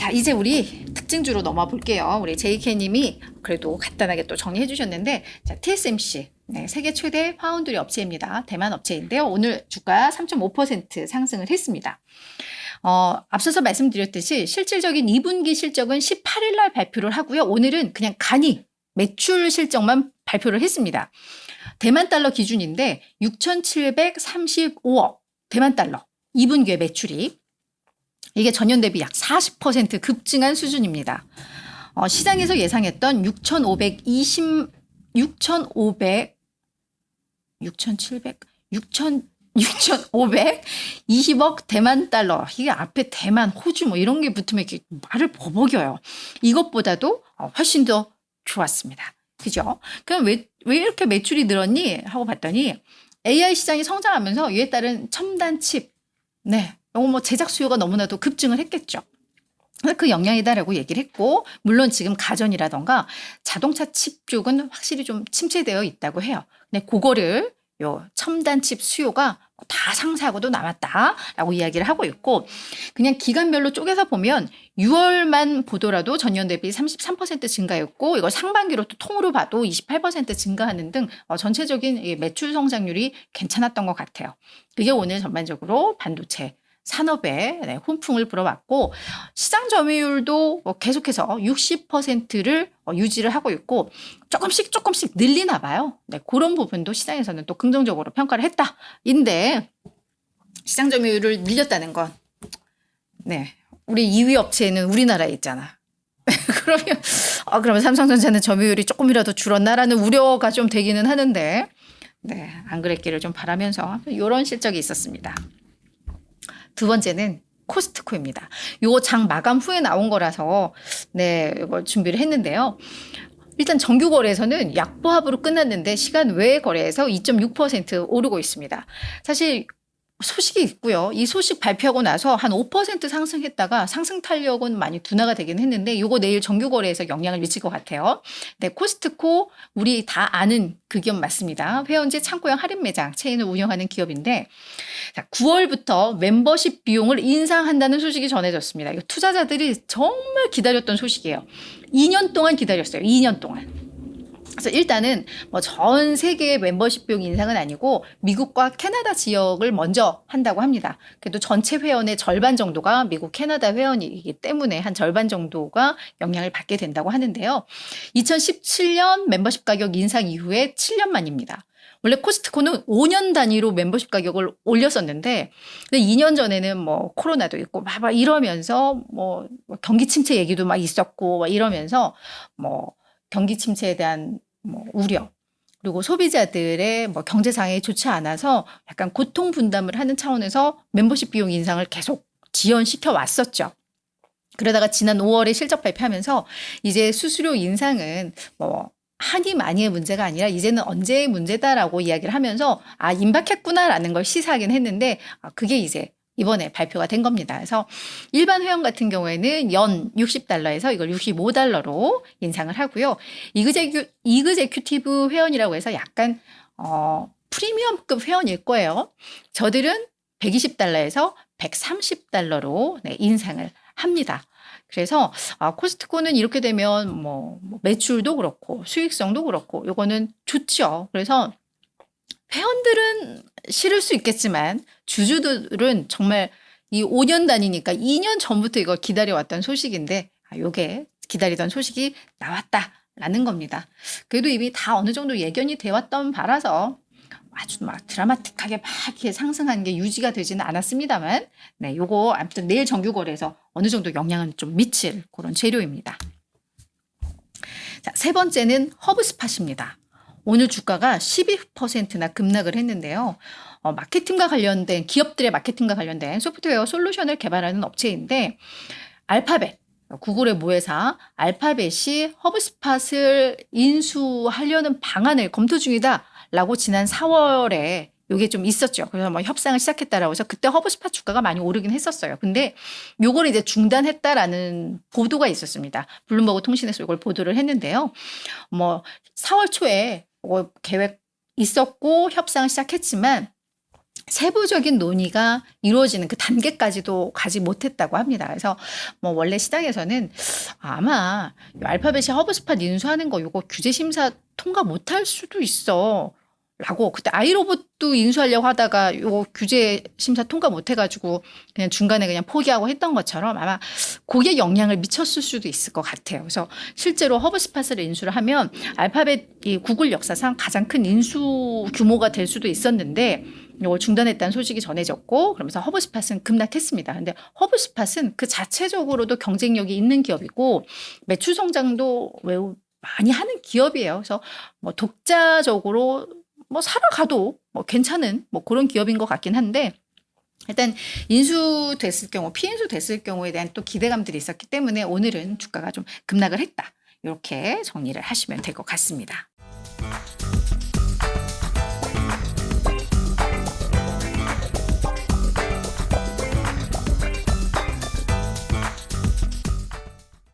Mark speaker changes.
Speaker 1: 자, 이제 우리 특징주로 넘어 볼게요. 우리 JK님이 그래도 간단하게 또 정리해 주셨는데, 자, TSMC. 네, 세계 최대 파운드리 업체입니다. 대만 업체인데요. 오늘 주가 3.5% 상승을 했습니다. 앞서서 말씀드렸듯이 실질적인 2분기 실적은 18일 날 발표를 하고요. 오늘은 그냥 간이 매출 실적만 발표를 했습니다. 대만 달러 기준인데 6,735억 대만 달러 2분기의 매출이 이게 전년 대비 약 40% 급증한 수준입니다. 시장에서 예상했던 6,520억 대만 달러. 이게 앞에 대만, 호주 뭐 이런 게 붙으면 이렇게 말을 버벅여요. 이것보다도 훨씬 더 좋았습니다. 그죠? 그럼 왜 이렇게 매출이 늘었니? 하고 봤더니 AI 시장이 성장하면서 이에 따른 첨단 칩. 네. 이거 뭐 제작 수요가 너무나도 급증을 했겠죠. 그 영향이다라고 얘기를 했고, 물론 지금 가전이라던가 자동차 칩 쪽은 확실히 좀 침체되어 있다고 해요. 근데 그거를 요 첨단 칩 수요가 다 상쇄하고도 남았다라고 이야기를 하고 있고, 그냥 기간별로 쪼개서 보면 6월만 보더라도 전년 대비 33% 증가였고, 이걸 상반기로 또 통으로 봐도 28% 증가하는 등 전체적인 매출 성장률이 괜찮았던 것 같아요. 그게 오늘 전반적으로 반도체 산업에 훈풍을 불어왔고, 시장 점유율도 계속해서 60%를 유지를 하고 있고 조금씩 늘리나 봐요. 네, 그런 부분도 시장에서는 또 긍정적으로 평가를 했다인데, 시장 점유율을 늘렸다는 건 네, 우리 2위 업체는 우리나라에 있잖아. 그러면 삼성전자는 점유율이 조금이라도 줄었나라는 우려가 좀 되기는 하는데, 네, 안 그랬기를 좀 바라면서 이런 실적이 있었습니다. 두 번째는 코스트코입니다. 요거 장 마감 후에 나온 거라서 네, 이거 준비를 했는데요. 일단 정규 거래에서는 약보합으로 끝났는데 시간 외 거래에서 2.6% 오르고 있습니다. 사실 소식이 있고요. 이 소식 발표하고 나서 한 5% 상승했다가 상승 탄력은 많이 둔화가 되긴 했는데, 이거 내일 정규 거래에서 영향을 미칠 것 같아요. 네, 코스트코 우리 다 아는 그 기업 맞습니다. 회원제 창고형 할인 매장 체인을 운영하는 기업인데, 자, 9월부터 멤버십 비용을 인상한다는 소식이 전해졌습니다. 이거 투자자들이 정말 기다렸던 소식이에요. 2년 동안 기다렸어요. 2년 동안. 그래서 일단은 뭐 전 세계의 멤버십 비용 인상은 아니고 미국과 캐나다 지역을 먼저 한다고 합니다. 그래도 전체 회원의 절반 정도가 미국, 캐나다 회원이기 때문에 한 절반 정도가 영향을 받게 된다고 하는데요. 2017년 멤버십 가격 인상 이후에 7년 만입니다. 원래 코스트코는 5년 단위로 멤버십 가격을 올렸었는데, 근데 2년 전에는 뭐 코로나도 있고 막 이러면서 뭐 경기 침체 얘기도 막 있었고 막 이러면서 뭐 경기 침체에 대한 뭐 우려, 그리고 소비자들의 뭐 경제 상황이 좋지 않아서 약간 고통 분담을 하는 차원에서 멤버십 비용 인상을 계속 지연시켜 왔었죠. 그러다가 지난 5월에 실적 발표하면서 이제 수수료 인상은 뭐 하니 마니의 문제가 아니라 이제는 언제의 문제다라고 이야기를 하면서 임박했구나라는 걸 시사하긴 했는데, 그게 이제 이번에 발표가 된 겁니다. 그래서 일반 회원 같은 경우에는 연 60달러에서 이걸 65달러로 인상을 하고요. 이그제큐티브 회원이라고 해서 약간 프리미엄급 회원일 거예요. 저들은 120달러에서 130달러로 인상을 합니다. 그래서 코스트코는 이렇게 되면 뭐 매출도 그렇고 수익성도 그렇고 요거는 좋죠. 그래서 회원들은 싫을 수 있겠지만 주주들은 정말 이 5년 단위니까 2년 전부터 이걸 기다려왔던 소식인데, 요게 기다리던 소식이 나왔다라는 겁니다. 그래도 이미 다 어느 정도 예견이 되었던 바라서 아주 막 드라마틱하게 막 이렇게 상승한 게 유지가 되지는 않았습니다만, 네, 요거 아무튼 내일 정규 거래에서 어느 정도 영향은 좀 미칠 그런 재료입니다. 자, 세 번째는 허브스팟입니다. 오늘 주가가 12%나 급락을 했는데요. 마케팅과 관련된 기업들의 마케팅과 관련된 소프트웨어 솔루션을 개발하는 업체인데, 알파벳, 구글의 모회사 알파벳이 허브스팟을 인수하려는 방안을 검토 중이다라고 지난 4월에 요게 좀 있었죠. 그래서 뭐 협상을 시작했다라고 해서 그때 허브스팟 주가가 많이 오르긴 했었어요. 근데 요걸 이제 중단했다라는 보도가 있었습니다. 블룸버그 통신에서 이걸 보도를 했는데요. 뭐 4월 초에 계획 있었고 협상을 시작했지만 세부적인 논의가 이루어지는 그 단계까지도 가지 못했다고 합니다. 그래서 뭐 원래 시장에서는 아마 알파벳이 허브스팟 인수하는 거 이거 규제 심사 통과 못할 수도 있어. 라고 그때 아이로봇도 인수하려고 하다가 요 규제 심사 통과 못 해가지고 그냥 중간에 그냥 포기하고 했던 것처럼 아마 그게 영향을 미쳤을 수도 있을 것 같아요. 그래서 실제로 허브스팟을 인수를 하면 알파벳이 구글 역사상 가장 큰 인수 규모가 될 수도 있었는데 이걸 중단했다는 소식이 전해졌고 그러면서 허브스팟은 급락했습니다. 근데 허브스팟은 그 자체적으로도 경쟁력이 있는 기업이고 매출 성장도 매우 많이 하는 기업이에요. 그래서 뭐 독자적으로 뭐 살아가도 뭐 괜찮은 뭐 그런 기업인 것 같긴 한데 일단 인수됐을 경우 피인수됐을 경우에 대한 또 기대감들이 있었기 때문에 오늘은 주가가 좀 급락을 했다. 이렇게 정리를 하시면 될 것 같습니다.